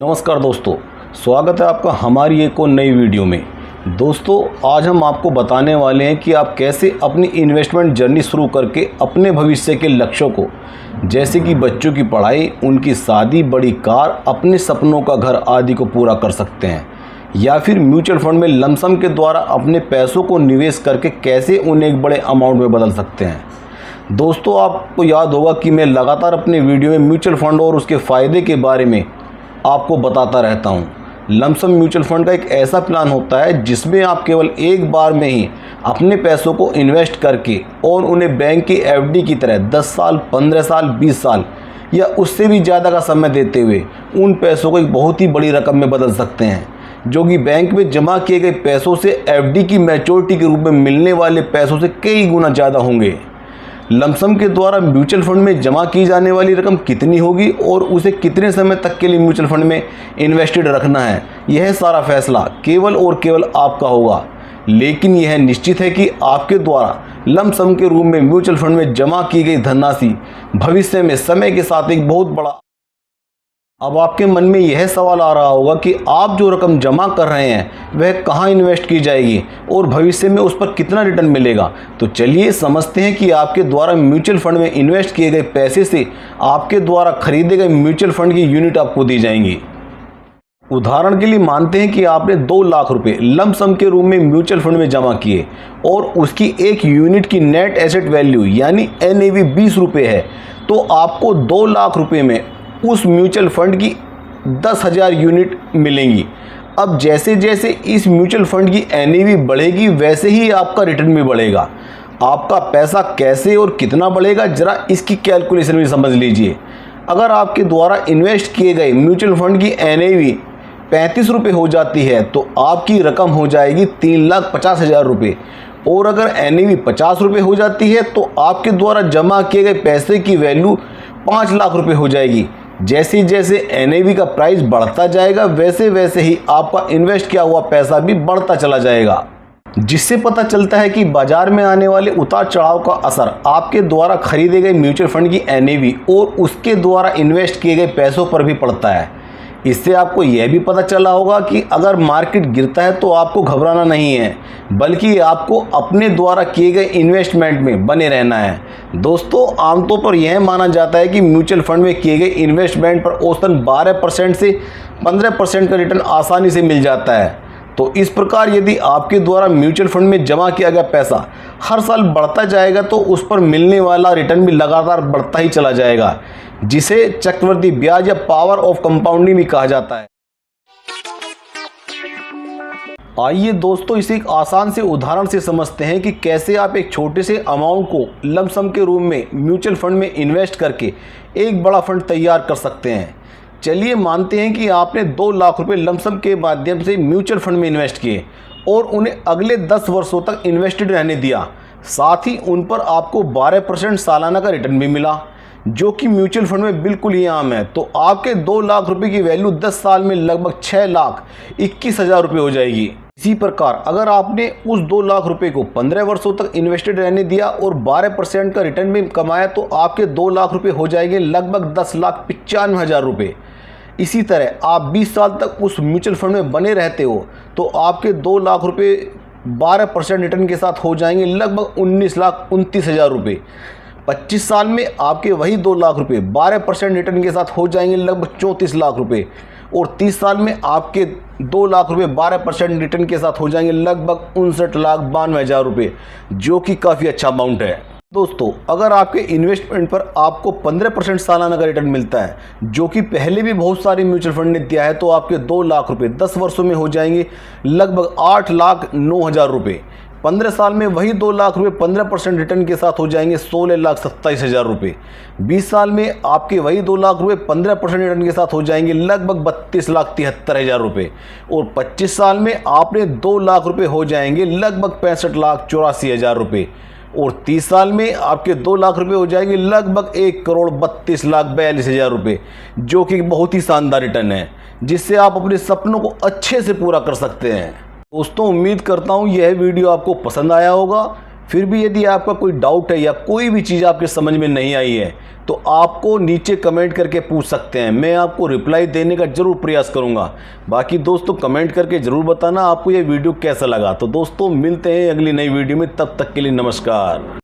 नमस्कार दोस्तों, स्वागत है आपका हमारी एक और नई वीडियो में। दोस्तों, आज हम आपको बताने वाले हैं कि आप कैसे अपनी इन्वेस्टमेंट जर्नी शुरू करके अपने भविष्य के लक्ष्यों को, जैसे कि बच्चों की पढ़ाई, उनकी शादी, बड़ी कार, अपने सपनों का घर आदि को पूरा कर सकते हैं, या फिर म्यूचुअल फंड में लमसम के द्वारा अपने पैसों को निवेश करके कैसे उन्हें एक बड़े अमाउंट में बदल सकते हैं। दोस्तों, आपको याद होगा कि मैं लगातार अपने वीडियो में म्यूचुअल फंड और उसके फ़ायदे के बारे में आपको बताता रहता हूं। लमसम म्यूचुअल फंड का एक ऐसा प्लान होता है जिसमें आप केवल एक बार में ही अपने पैसों को इन्वेस्ट करके और उन्हें बैंक की एफडी की तरह 10 साल, 15 साल, 20 साल या उससे भी ज़्यादा का समय देते हुए उन पैसों को एक बहुत ही बड़ी रकम में बदल सकते हैं, जो कि बैंक में जमा किए गए पैसों से एफडी की मैच्योरिटी के रूप में मिलने वाले पैसों से कई गुना ज़्यादा होंगे। लमसम के द्वारा म्यूचुअल फंड में जमा की जाने वाली रकम कितनी होगी और उसे कितने समय तक के लिए म्यूचुअल फंड में इन्वेस्टेड रखना है, यह सारा फैसला केवल और केवल आपका होगा। लेकिन यह निश्चित है कि आपके द्वारा लमसम के रूप में म्यूचुअल फंड में जमा की गई धनराशि भविष्य में समय के साथ एक बहुत बड़ा। अब आपके मन में यह सवाल आ रहा होगा कि आप जो रकम जमा कर रहे हैं वह कहाँ इन्वेस्ट की जाएगी और भविष्य में उस पर कितना रिटर्न मिलेगा। तो चलिए समझते हैं कि आपके द्वारा म्यूचुअल फंड में इन्वेस्ट किए गए पैसे से आपके द्वारा खरीदे गए म्यूचुअल फंड की यूनिट आपको दी जाएंगी। उदाहरण के लिए मानते हैं कि आपने 2 लाख रुपए लमसम के रूप में म्यूचुअल फंड में जमा किए और उसकी एक यूनिट की नेट एसेट वैल्यू यानी NAV 20 रुपये है, तो आपको 2 लाख रुपये में उस म्यूचुअल फंड की 10,000 यूनिट मिलेंगी। अब जैसे जैसे इस म्यूचुअल फंड की NAV बढ़ेगी वैसे ही आपका रिटर्न भी बढ़ेगा। आपका पैसा कैसे और कितना बढ़ेगा, जरा इसकी कैलकुलेशन भी समझ लीजिए। अगर आपके द्वारा इन्वेस्ट किए गए म्यूचुअल फंड की NAV 35 रुपये हो जाती है तो आपकी रकम हो जाएगी 3,50,000 रुपये, और अगर NAV 50 रुपये हो जाती है तो आपके द्वारा जमा किए गए पैसे की वैल्यू 5 लाख रुपये हो जाएगी। जैसे जैसे NAV का प्राइस बढ़ता जाएगा वैसे वैसे ही आपका इन्वेस्ट किया हुआ पैसा भी बढ़ता चला जाएगा, जिससे पता चलता है कि बाजार में आने वाले उतार चढ़ाव का असर आपके द्वारा खरीदे गए म्यूचुअल फंड की NAV और उसके द्वारा इन्वेस्ट किए गए पैसों पर भी पड़ता है। इससे आपको यह भी पता चला होगा कि अगर मार्केट गिरता है तो आपको घबराना नहीं है, बल्कि आपको अपने द्वारा किए गए इन्वेस्टमेंट में बने रहना है। दोस्तों, आमतौर पर यह माना जाता है कि म्यूचुअल फंड में किए गए इन्वेस्टमेंट पर औसतन 12% से 15% का रिटर्न आसानी से मिल जाता है। तो इस प्रकार यदि आपके द्वारा म्यूचुअल फंड में जमा किया गया पैसा हर साल बढ़ता जाएगा तो उस पर मिलने वाला रिटर्न भी लगातार बढ़ता ही चला जाएगा, जिसे चक्रवृद्धि ब्याज या पावर ऑफ कंपाउंडिंग भी कहा जाता है। आइए दोस्तों, इसे एक आसान से उदाहरण से समझते हैं कि कैसे आप एक छोटे से अमाउंट को लमसम के रूप में म्यूचुअल फंड में इन्वेस्ट करके एक बड़ा फंड तैयार कर सकते हैं। चलिए मानते हैं कि आपने 2 लाख रुपए लमसम के माध्यम से म्यूचुअल फंड में इन्वेस्ट किए और उन्हें अगले 10 वर्षों तक इन्वेस्टेड रहने दिया। साथ ही उन पर आपको 12% सालाना का रिटर्न भी मिला, जो कि म्यूचुअल फंड में बिल्कुल ही आम है। तो आपके 2 लाख रुपए की वैल्यू 10 साल में लगभग 6,21,000 रुपये हो जाएगी। इसी प्रकार अगर आपने उस 2 लाख रुपए को 15 वर्षों तक इन्वेस्टेड रहने दिया और 12% का रिटर्न भी कमाया तो आपके 2 लाख रुपए हो जाएंगे लगभग 10,95,000 रुपये। इसी तरह आप 20 साल तक उस म्यूचुअल फंड में बने रहते हो तो आपके 2 लाख रुपये 12% रिटर्न के साथ हो जाएंगे लगभग 19,29,000 रुपये। 25 साल में आपके वही 2 लाख रुपये 12% रिटर्न के साथ हो जाएंगे लगभग 34 लाख रुपये, और 30 साल में आपके 2 लाख रुपये 12% रिटर्न के साथ हो जाएंगे लगभग 59,92,000 रुपये, जो कि काफ़ी अच्छा अमाउंट है। दोस्तों, अगर आपके इन्वेस्टमेंट पर आपको 15% सालाना का रिटर्न मिलता है, जो कि पहले भी बहुत सारे म्यूचुअल फंड ने दिया है, तो आपके 2 लाख रुपये 10 वर्षों में हो जाएंगे लगभग 8,09,000 रुपये। 15 साल में वही 2 लाख रुपये 15% रिटर्न के साथ हो जाएंगे 16,27,000 रुपये। 20 साल में आपके वही 2 लाख रुपये 15% रिटर्न के साथ हो जाएंगे लगभग 32,73,000 रुपये, और 25 साल में आपने 2 लाख रुपये हो जाएंगे लगभग 65,84,000 रुपये, और 30 साल में आपके 2 लाख रुपये हो जाएंगे लगभग 1,32,42,000 रुपये, जो कि बहुत ही शानदार रिटर्न है, जिससे आप अपने सपनों को अच्छे से पूरा कर सकते हैं। दोस्तों, उम्मीद करता हूँ यह वीडियो आपको पसंद आया होगा। फिर भी यदि आपका कोई डाउट है या कोई भी चीज़ आपके समझ में नहीं आई है तो आपको नीचे कमेंट करके पूछ सकते हैं, मैं आपको रिप्लाई देने का ज़रूर प्रयास करूंगा। बाकी दोस्तों कमेंट करके ज़रूर बताना आपको ये वीडियो कैसा लगा। तो दोस्तों मिलते हैं अगली नई वीडियो में, तब तक के लिए नमस्कार।